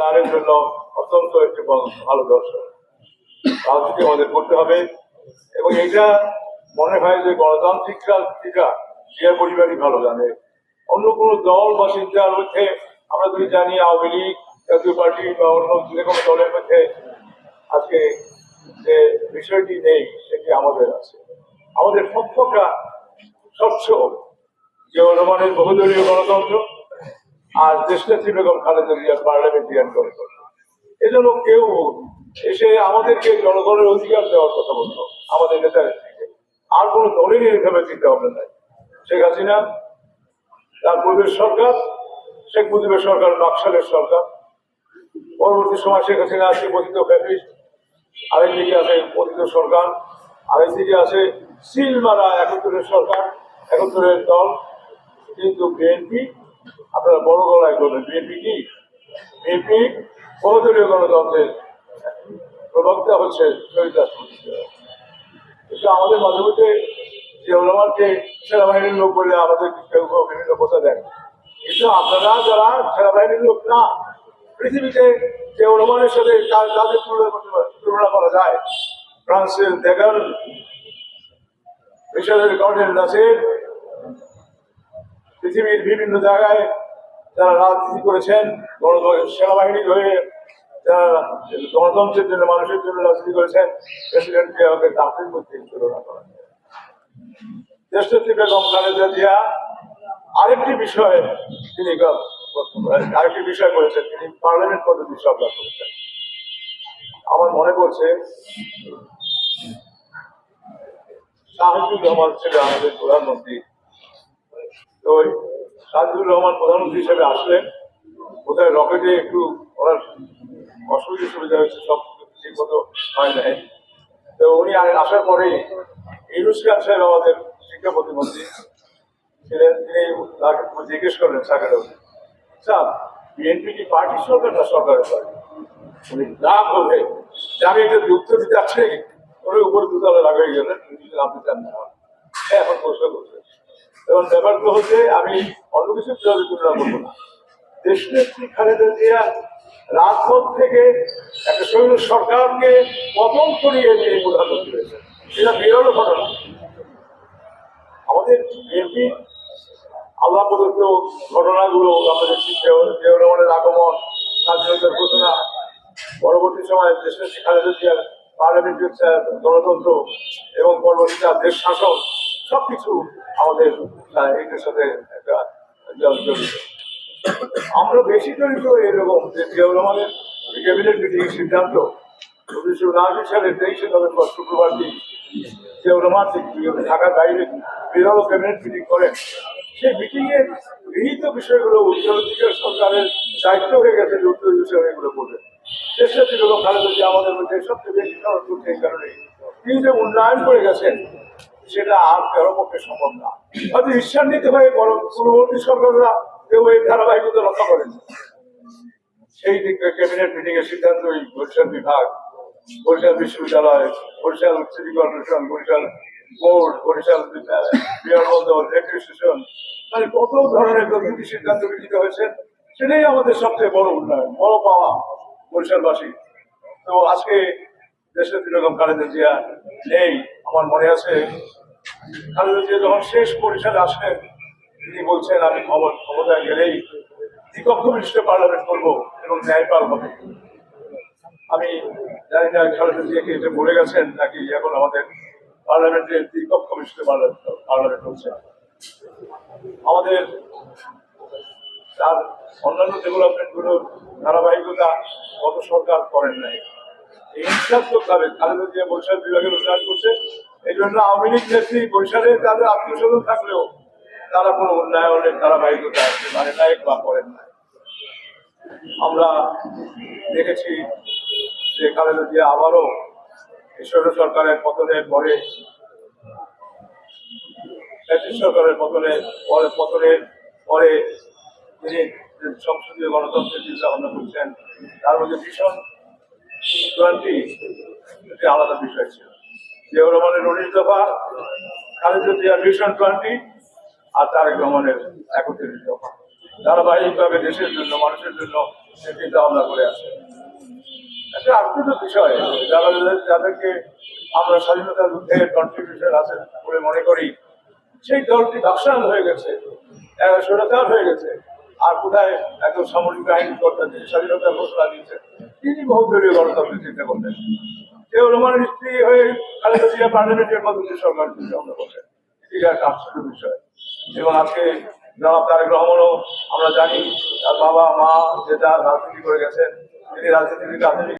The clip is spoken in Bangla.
উন্নয়নের জন্য অত্যন্ত একটি ভালো দর্শন রাজনীতি আমাদের করতে হবে। এবং এটা মনে হয় যে গণতান্ত্রিক রাজনীতিটা যে পরিবারই ভালো জানে। অন্য কোনো দল বা চিন্তার মধ্যে আমরা যদি জানি আওয়ামী লীগ, জাতীয় পার্টি বা অন্য যে কোনো দলের মধ্যে আজকে যে বিষয়টি নেই সেটি আমাদের আছে। আমাদের পক্ষটা স্বচ্ছ জিয়াউর রহমানের বহুদলীয় গণতন্ত্র আর দেশনেত্রী বেগম খালেদা জিয়ার পার্লামেন্টারিয়ান গণতন্ত্র। এজন্য কেউ এসে আমাদেরকে জনগণের অধিকার দেওয়ার কথা বলতো আমাদের নেতাদের থেকে। আর কোনো দলেরই এভাবে চিন্তা ভাবনা নাই। শেখ হাসিনা তার পূর্বের সরকার, শেখ মুজিবের সরকার নকশালের সরকার, পরবর্তী সময় শেখ হাসিনা আছে পতিত ফ্যাসিস্ট, আরেকদিকে আছে পতিত সরকার, আরেকদিকে আছে সিল মারা একাত্তরের সরকার, একাত্তরের দল। কিন্তু বিএনপি আপনারা বড় গলায় বলবেন বিএনপি কি? বিএনপি বহুদলীয় গণতন্ত্রের প্রবক্তা হচ্ছে শহীদ রাষ্ট্রপতি। কিন্তু আমাদের মাঝে মধ্যে জিয়াউর রহমানকে সেনাবাহিনীর লোক বলে আমাদের কেউ কেউ বিভিন্ন কথা দেন। কিন্তু আপনারা যারা সেনাবাহিনীর লোক না, পৃথিবীতে জিয়াউর রহমানের সাথে তাদের তুলনা করা যায়। ফ্রান্সের দেগান, মিশরের কর্নেল নাসির, পৃথিবীর বিভিন্ন জায়গায় যারা রাজনীতি করেছেন, সেনাবাহিনীর হয়ে যারা গণতন্ত্রের জন্য মানুষের জন্য রাজনীতি করেছেন, প্রেসিডেন্টকে আমাদের তাদের মধ্যে তুলনা করা যায়। দেশনেত্রী বেগম খালেদা জিয়া আরেকটি বিষয় করেছেন, তিনি পার্লামেন্ট পদ্ধতি সরকার করেছেন। আমার মনে পড়ছে শাহিদুর রহমান ছিল আমাদের প্রধানমন্ত্রী। তো শাহিদুর রহমান প্রধানমন্ত্রী হিসেবে আসলেন, কোথায় রকেটে একটু ওনার সুবিধা হয়েছে, সব ঠিক মতো হয় নাই। তো উনি আসার পরে ইউনুস খান সাহেব আমাদের শিক্ষা প্রতিমন্ত্রী ছিলেন, তিনি তাকে জিজ্ঞেস করলেন সাকারে, স্যার বিএনপি কি পার্টির সরকার না সরকারের পার্টি? উনি না বলে যে আমি এটা যুক্ত দিতে আসছি, উনি উপরে দুতলা লাগাই গেলেন, আপনি চান না। এখন প্রশ্ন করছেন এবং ব্যাপারটা হচ্ছে, আমি অন্য কিছু তুলনা করবো না। দেশনেত্রী খালেদা জিয়া রাজপথ থেকে একটা শৈল সরকারকে পতন করিয়ে নিয়ে প্রধানমন্ত্রী হয়েছে, এটা বিরল ঘটনা। আমাদের বিএনপি আল্লাহ প্রদত্ত ঘটনাগুলো আমরা দেখছি, জিয়াউর রহমানের আগমন, স্বাধীনতার ঘোষণা, পরবর্তী সময়ে দেশনেত্রী খালেদা জিয়ার পার্লামেন্টারি গণতন্ত্র এবং পরবর্তী দেশ শাসন, সবকিছু আমাদের এটার সাথে একটা জড়িত। আমরা বেশি জড়িত এরকম যে জিয়াউর রহমানের ক্যাবিনেট মিটিং সিদ্ধান্ত 1979 সালের 23শে নভেম্বর শুক্রবার দিন জিয়াউর রহমান ঢাকার বাইরে বিরল ক্যাবিনেট মিটিং করেন। সেই মিটিং এর গৃহীত বিষয়গুলো উত্তরাধিকার সরকারের দায়িত্ব হয়ে গেছে যে উত্তর বিষয় এগুলো করবে। দেশনেত্রী বেগম খালেদা জিয়া আমাদের মধ্যে সবচেয়ে বেশি খরচ করছে এই কারণে তিনি যে উন্নয়ন করে গেছেন সেটা আর কারো পক্ষে সম্ভব না। হয়তো ঈর্ষান্বিত হয়ে বরং পূর্ববর্তী সরকাররা কেউ এই ধারাবাহিকতা রক্ষা করেন। সেই দিকে ক্যাবিনেট মিটিং এর সিদ্ধান্ত ওই বরিশাল বিভাগ, বরিশাল বিশ্ববিদ্যালয়, Barishal city corporation, Barishal board, Barishal বিমানবন্দর, রেলওয়ে স্টেশন, মানে কত ধরনের প্রকৃতি সিদ্ধান্ত গৃহীত হয়েছে। সেটাই আমাদের সবচেয়ে বড় উন্নয়ন, বড় পাওয়া বরিশালবাসী। তো আজকে দেশনেত্রী বেগম খালেদা জিয়া নেই। আমার মনে আছে খালেদা জিয়া যখন শেষ বরিশালে আসলেন, তিনি বলছেন আমি ক্ষমতায় গেলেই দ্বিকক্ষ বিশিষ্ট পার্লামেন্ট করবো এবং ন্যায়পাল হবে। আমি জানি না খালেদা জিয়াকে এটা বলে গেছেন নাকি এখন আমাদের পার্লামেন্টের দ্বিকক্ষ বিশিষ্ট পার্লামেন্ট হচ্ছে। আমাদের তার অন্যান্য ডেভেলপমেন্ট গুলোর ধারাবাহিকতা গত সরকার করেন নাই। হিংসাত্মকভাবে খালেদা জিয়া বরিশাল বিভাগের উন্নয়ন করছে। এই জন্য আওয়ামী লীগ নেত্রী বরিশালে তাদের আত্মীয়স্বজন থাকলেও তারা কোনো উন্নয়নের ধারাবাহিকতা মানে নাই বা করেন নাই। আমরা দেখেছি যে খালেদা জিয়া আবারও ঈশ্বর সরকারের পতনের পরে, সরকারের পতনের পরে তিনি সংসদীয় গণতন্ত্রের চিন্তা ভাবনা করছেন। তার মধ্যে ভীষণ 20 একটি আলাদা বিষয় ছিল। জিয়াউর রহমানের 19 দফা, খালেদা জিয়ার ভীষণ 20 আর তারেক রহমানের 31 দফা। ধারাবাহিকভাবে দেশের জন্য, মানুষের জন্য সে চিন্তা ভাবনা করে আছে। একটা আশ্চর্য বিষয়, যাদেরকে আমরা স্বাধীনতার যুদ্ধে কন্ট্রিবিউশন আছে বলে মনে করি, সেই দলটি ধ্বংসাল হয়ে গেছে, স্বৈরাচার হয়ে গেছে। আর কোথায় একজন সামরিক বাহিনী কর্তা যিনি স্বাধীনতার ঘোষণা দিয়েছেন, তিনি বহুদলীয় গণতন্ত্রের চিন্তা করতেন। কেউ রোমানের স্ত্রী হয়ে খালেদা জিয়া পার্লামেন্টের মধ্যে সরকার চিন্তা ভাবনা করতেন। এটি একটা আশ্চর্য বিষয়। এবং আজকে জনাব তারেক রহমানও আমরা জানি তার বাবা মা যে যার রাজনীতি করে গেছেন, তিনি রাজনীতির